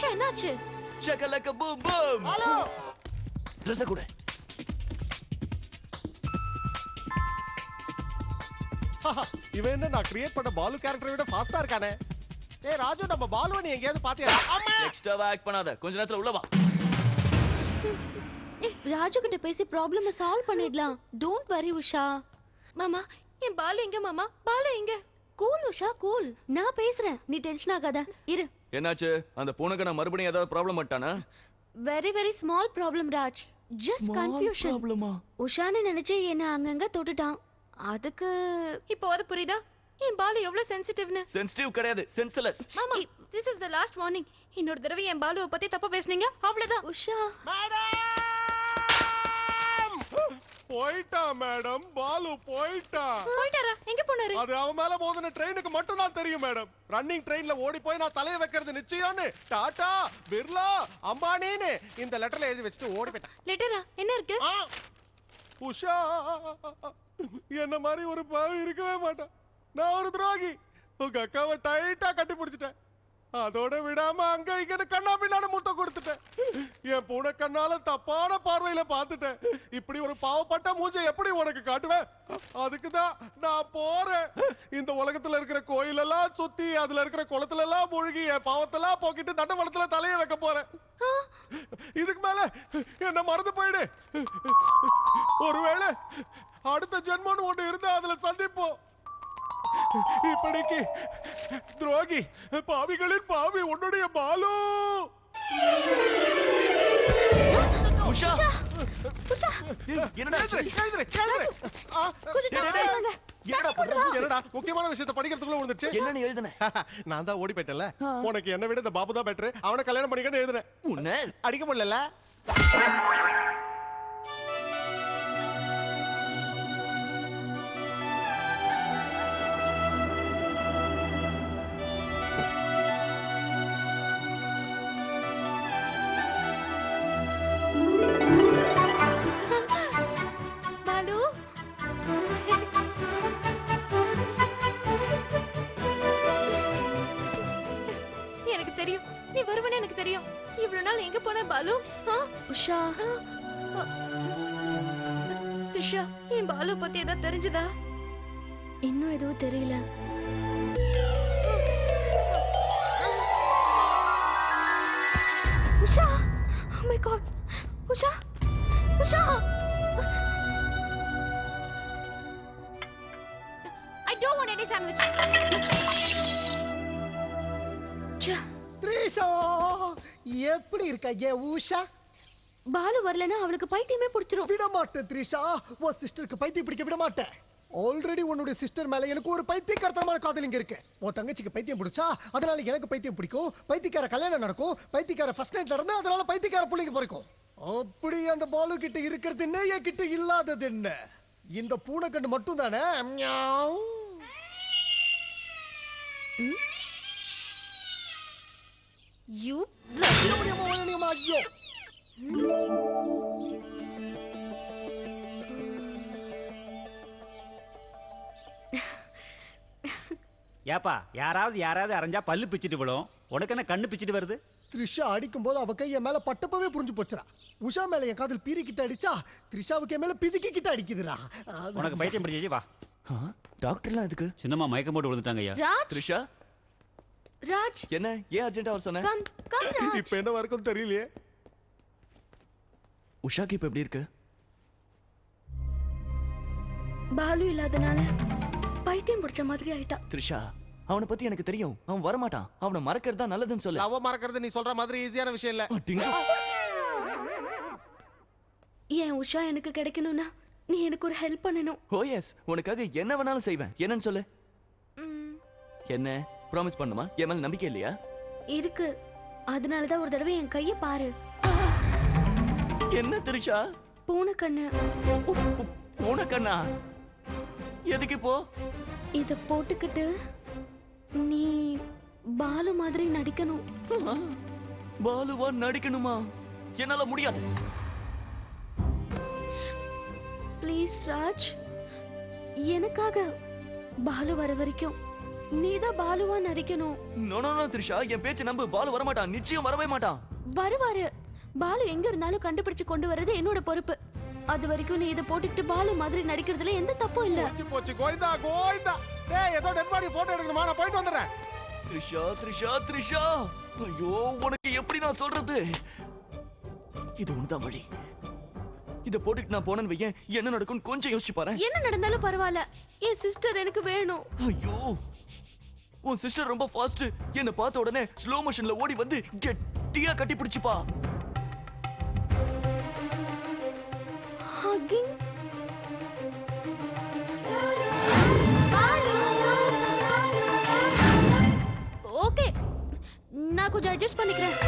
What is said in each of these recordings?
திரிஷா என்னாச்சு? சக்கலக்க boom boom. Hello dress கூட. இவன் என்ன நான் கிரியேட் பண்ண பாலு கேரக்டரை விட ஃபாஸ்டா இருக்கானே. ஏய் ராஜு, நம்ம பாலுவை நீ எங்கேயாவது பாத்தியா? எக்ஸ்ட்ராவா ஆக்ட் பண்ணாத, கொஞ்ச நேரத்துல உள்ள வா. ராஜு கிட்ட பேசி ப்ராப்ளமை சால்வ் பண்ணிடலாம். Don't worry Usha. மாமா, என் பாலு எங்க மாமா? பாலு எங்க? Cool Usha, cool. நான் பேசுறேன், நீ டென்ஷன் ஆகாத. இரு. என்னாச்சு? அந்த பூனைக்கண்ண மறுபடியும் ஏதாவது ப்ராப்ளம் பண்ணிட்டானா? Very very small problem Raj. Just confusion. ப்ராப்ளமா? உஷான்னு நினைச்சு என்ன அங்கங்க தொட்டுட்டான். அதுக்கு இப்போ அது புரியுதா? என் பாலு எவ்வளவு சென்சிட்டிவ்னு. சென்சிட்டிவ் கிடையாது, சென்ஸ்லெஸ். மாமா, this is the last warning. இன்னொரு தடவை என் பாலுவை பத்தி தப்பா பேசுனீங்க அவ்வளவுதான். உஷா போயிட்டா மேடம், பாலு போயிட்டா. போயிட்டாரா? எங்க போனாரு? அது அவன் மேல மோதின ட்ரெயினுக்கு மட்டும் தான் தெரியும் மேடம். ரன்னிங் ட்ரெயின்ல ஓடி போய் நான் தலைய வைக்கிறது நிச்சயம்னு டாடா பிர்லா அம்பானின்னு இந்த லெட்டர்ல எழுதி வச்சுட்டு ஓடி போயிட்டான். லெட்டரா? என்ன இருக்கு? உஷா, என்ன மாதிரி ஒரு பாவி இருக்கவே மாட்டான். நான் ஒரு துரோகி. உங்க அக்காவை டைட்டா கட்டி பிடிச்சிட்டேன். அதோட விடாம அங்க இங்க கண்ணா பின்னாடி முத்தம் கொடுத்துட்டேன். என் பூனை கண்ணால தப்பான பார்வையில பார்த்துட்டேன். இப்படி ஒரு பாவப்பட்ட மூஞ்சை எப்படி உனக்கு காட்டுவேன்? அதுக்குதான் நான் போறேன். இந்த உலகத்துல இருக்கிற கோயில் எல்லாம் சுத்தி அதுல இருக்கிற குளத்துல எல்லாம் மூழ்கி என் பாவத்தெல்லாம் போக்கிட்டு தண்டவளத்துல தலைய வைக்க போறேன். இதுக்கு மேல என்ன மறந்து போயிடு. ஒருவேளை அடுத்த ஜென்மம்னு ஒண்ணு இருந்தா அதுல சந்திப்போம். இப்படிக்கு துரோகி, பாவிகளின் பாவி உன்னுடைய பாலு. உஷா, உஷா, என்னடா என்னடா முக்கியமான விஷயத்தை படிக்கிறதுக்குள்ள விழுந்துச்சு. என்னன்னு எழுதுன? நான் தான் ஓடி போயிட்டேன்ல. உனக்கு என்ன விட இந்த பாபு தான் பெட்டர். அவனை கல்யாணம் பண்ணிக்கன்னு எழுதுனேன். உன்னை அடிக்க முடியல. உஷா, திரிஷா, என் பாலு பத்தி ஏதாவது தெரிஞ்சதா? இன்னும் எதுவும் தெரியல. Usha, oh my god, Usha, Usha, I don't want any sandwich. Trisha, எப்படி இருக்க ஏ உஷா? பாலு வரலனா அவளுக்கு பைத்தியமே பிடிச்சிரும். விட மாட்டேன் த்ரிஷா, உன் சிஸ்டருக்கு பைத்தியம் பிடிக்க விட மாட்டேன். ஆல்ரெடி உன்னுடைய சிஸ்டர் மேல எனக்கு ஒரு பைத்தியக்காரத்தனமான காதலிங்க இருக்கு. உன் தங்கச்சிக்கு பைத்தியம் பிடிச்சா அதனால எனக்கு பைத்தியம் பிடிக்கும். பைத்தியக்கார கல்யாணம் நடக்கும். பைத்தியக்கார ஃபர்ஸ்ட் நைட் நடந்து அதனால பைத்தியக்கார புள்ளைங்க பிறக்கும். அப்படி அந்த பாலு கிட்ட இருக்கிறது என்ன, என் கிட்ட இல்லாதது என்ன? இந்த பூனைக்கண்ணு மட்டும் தானே. You ஐயோ, ஏப்பா, யாராவது அரைஞ்சா பல்லு பிச்சிட்டு விழும். உனக்கு என்ன கண்ணு பிச்சிட்டு வருது? த்ரிஷா அடிக்கும் போது அவ கைய மேல பட்டப்பவே புரிஞ்சு போச்சுடா. உஷா மேல என் காதல் பீரி கிட்ட அடிச்சா த்ரிஷாவுக்கு மேல பிதுக்கி கிட்ட அடிக்குதுடா. உனக்கு பைத்தியம் பிடிச்சி வா. டாக்டர்லாம் எதுக்கு? சின்னம்மா மயக்கம் போட்டு விழுந்துட்டாங்க ஐயா. ராஜ், த்ரிஷா, ராஜ், என்ன ஏன் அர்ஜென்ட்டா வர சொன்ன? Come come Raj. இப்ப என்ன வரைக்கும் தெரியலையே. உஷாக்கு இப்ப எப்படி இருக்கு? பாலு இல்லாதனால பைத்தியம் பிடிச்ச மாதிரி ஆயிட்டா. த்ரிஷா, அவனை பத்தி எனக்கு தெரியும். அவன் வர மாட்டான். அவனை மறக்கிறது தான் நல்லதுன்னு சொல்லு. லவ் மறக்கிறது நீ சொல்ற மாதிரி ஈஸியான விஷயம் இல்ல. ஏன் உஷா எனக்கு கிடைக்கணும்னா நீ எனக்கு ஒரு ஹெல்ப் பண்ணணும். ஓ எஸ், உனக்காக என்ன வேணாலும் செய்வேன். என்னன்னு சொல்லு. என்ன ப்ராமிஸ் பண்ணுமா? என் மேல நம்பிக்கை இல்லையா? இருக்கு. அதனாலதான் ஒரு தடவை என் கைய பாரு. என்ன த்ரிஷா? பூனைக்கண்ணு. பூனைக்கண்ணா? எதுக்கு இப்போ? இத போட்டுக்கிட்டு நீ பாலு மாதிரி நடிக்கணும். பாலுவா நடிக்கணுமா? என்னால முடியாது. ப்ளீஸ் ராஜ், எனக்காக பாலு வர வரைக்கும் நீதான் பாலுவா நடிக்கணும். நோ நோ நோ த்ரிஷா, என் பேச்ச நம்பு. பாலு வர மாட்டான், நிச்சயம் வரவே மாட்டான். வருவாரு. பாலு எங்க இருந்தாலும் கண்டுபிடிச்சு கொண்டு வர்றது என்னோட பொறுப்பு. அது வரைக்கும் நீ இதை போட்டுக்கிட்டு பாலு மாதிரி நடிக்கிறதுல எந்த தப்பும் இல்ல. போச்சு கோவிந்தா கோவிந்தா. டேய் ஏதோ டெட் பாடி போட்டோ எடுக்கணுமா? நான் போயிட்டு வந்துறேன். த்ரிஷா த்ரிஷா த்ரிஷா, ஐயோ உனக்கு எப்படி நான் சொல்றது? இது ஒண்ணுதான் வழி. இத போட்டுட்டு நான் போனேன்னு வையேன், என்ன நடக்கும் கொஞ்சம் யோசிச்சு பாரு. என்ன நடந்தாலும் பரவாயில்ல, என் சிஸ்டர் எனக்கு வேணும். ஐயோ, உன் சிஸ்டர் ரொம்ப ஃபாஸ்ட். என்ன பார்த்த உடனே ஸ்லோ மோஷன்ல ஓடி வந்து கெட்டியா கட்டி பிடிச்சுப்பா. ஹக்கிங். ஓகே, நான் கொஞ்சம் அட்ஜஸ்ட் பண்ணிக்கிறேன்.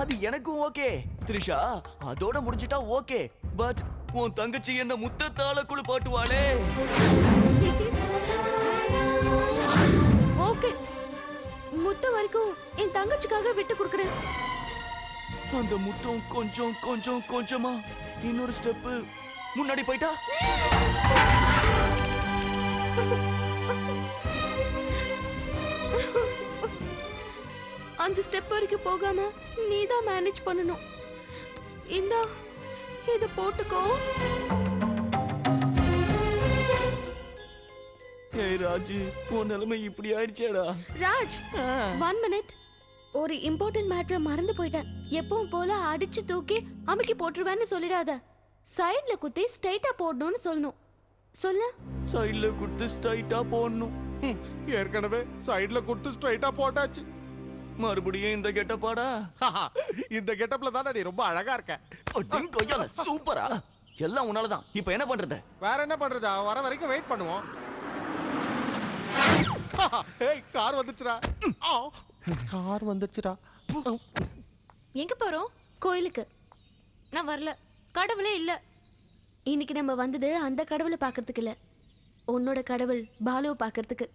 அது எனக்கும் ஓகே த்ரிஷா, அதோட முடிஞ்சிட்டா ஓகே. பட் உன் தங்கச்சி என்ன முத்தத்தால குளிப்பாட்டுவாளே. ஓகே, முத்த வரைக்கும் என் தங்கச்சிக்காக விட்டு கொடுக்குறேன். அந்த முத்தம் கொஞ்சம் கொஞ்சம் கொஞ்சமா இன்னொரு ஸ்டெப் முன்னாடி போயிட்டா. அந்த ஸ்டெப் வரைக்கும் போகாம நீதான் மேனேஜ் பண்ணணும். இந்தா இத போட்டுக்கோ. ஏய் ராஜு, உன் நிலைமை இப்படி ஆயிடுச்சேடா. ராஜ், 1 மினிட். ஒரு இம்பார்ட்டன்ட் மேட்டரை மறந்து போயிட்டேன். எப்பவும் போல அடிச்சு தூக்கி அமுக்கி போட்டுருவேன்னு சொல்லிடாத. சைடுல குத்தி ஸ்ட்ரைட்டா போடணும்னு சொல்லணும். சொல்லு. சைடுல கொடுத்து ஸ்ட்ரைட்டா போடணும். ஏற்கனவே சைடுல கொடுத்து ஸ்ட்ரைட்டா போட்டாச்சு. மறுபடியும் இந்த கெட்டப்பாடா? இந்த கெட்டப்ல தானே நீ ரொம்ப அழகா இருக்க. கொய்யால சூப்பரா. எல்லாம் உன்னாலதான். இப்ப என்ன பண்றது? வேற என்ன பண்றது? வர வரைக்கும் வெயிட் பண்ணுவோம். ஏய் கார் வந்துச்சுடா. கார் வந்துச்சுடா. எங்க போறோம்? கோயிலுக்கு. நான் வரல. கடவுளே இல்ல. இன்னைக்கு நம்ம வந்தது அந்த கடவுளை பார்க்கிறதுக்கு இல்ல, உன்னோட கடவுள் பாலுவை பார்க்கிறதுக்கு.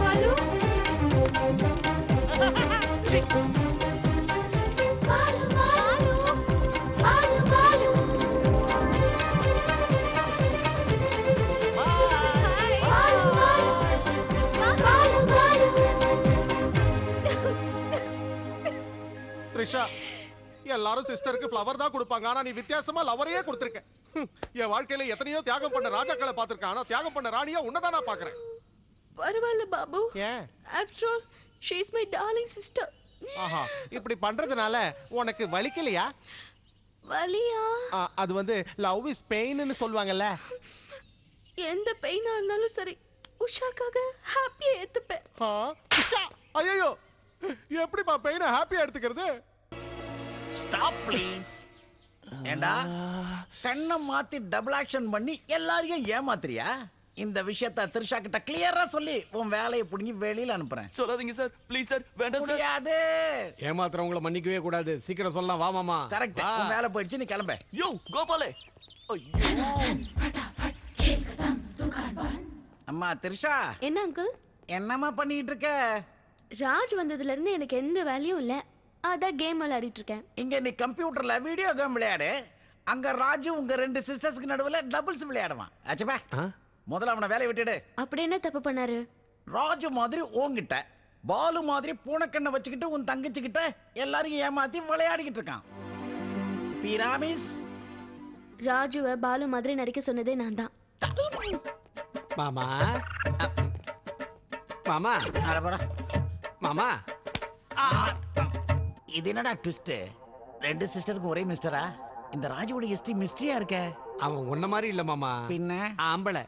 பாலு, த்ரிஷா, எல்லாரும் சிஸ்டருக்கு ஃப்ளவர் தான் கொடுப்பாங்க, ஆனா நீ வித்தியாசமா லவரையே கொடுத்திருக்க. என் வாழ்க்கையில எத்தனையோ தியாகம் பண்ண ராஜாக்களை பார்த்திருக்கேன், ஆனா தியாகம் பண்ண ராணியா உன்னதான் நான் பாக்குறேன். பரவாயில்ல பாபு. ஏன்? After all, she is my darling sister. ஆஹா, இப்படி பண்றதுனால உனக்கு வலிக்கலையா? வலியா? அது வந்து லவ் இஸ் பெயின்னு சொல்லுவாங்கல்ல. எந்த பெயினா இருந்தாலும் சரி, உஷாக்காக ஹாப்பியா ஏத்துப்பேன். ஐயோ, எப்படிப்பா பெயினை ஹாப்பியா எடுத்துக்கிறது? Stop please. ஏண்டா கண்ணை மாத்தி டபுள் ஆக்ஷன் பண்ணி எல்லாரையும் ஏமாத்துறியா? இந்த விஷயத்தை த்ரிஷா கிட்ட கிளியரா சொல்லி உன் வேலையை புடுங்கி வெளியில அனுப்புறேன். சொல்லாதீங்க சார், ப்ளீஸ் சார், வேண்டாம் சார். முடியாது. ஏமாத்துறவங்கள மன்னிக்கவே கூடாது. சீக்கிரம் சொல்லலாம். வா மாமா. கரெக்ட். உன் வேலை போயிடுச்சு, நீ கிளம்ப. யோ கோபாலே. ஐயோ. அம்மா த்ரிஷா. என்ன அங்கிள்? என்னம்மா பண்ணிட்டு இருக்க? ராஜ் வந்ததுல இருந்து எனக்கு எந்த வேலையும் இல்ல, அதான் கேம் விளையாடிட்டு இருக்கேன். இங்க நீ கம்ப்யூட்டர்ல வீடியோ கேம் விளையாடு, அங்க ராஜு உங்க 2 சிஸ்டர்ஸ்க்கு நடுவுல டபுள்ஸ் விளையாடுவான். ஆச்சுப்பா, முதல்ல அவனை வேலையை விட்டுடு. அப்படி என்ன தப்பு பண்ணாரு? ராஜு மாதிரி ஓங்கிட்ட, பாலு மாதிரி பூனைக்கண்ணை வச்சுக்கிட்டு உன் தங்கச்சி கிட்ட எல்லாரையும் ஏமாத்தி விளையாடிக்கிட்டு இருக்கான். பிராமிஸ். ராஜுவை பாலு மாதிரி நடிக்க சொன்னதே நான் தான். மாமா மாமா மாமா, இது என்னடா ட்விஸ்ட்? 2 சிஸ்டருக்கு ஒரே மிஸ்டரா? இந்த ராஜுவோட ஹிஸ்டரி மிஸ்டரியா இருக்க. அவன் உன்ன மாதிரி இல்ல மாமா, பின்ன ஆம்பளை.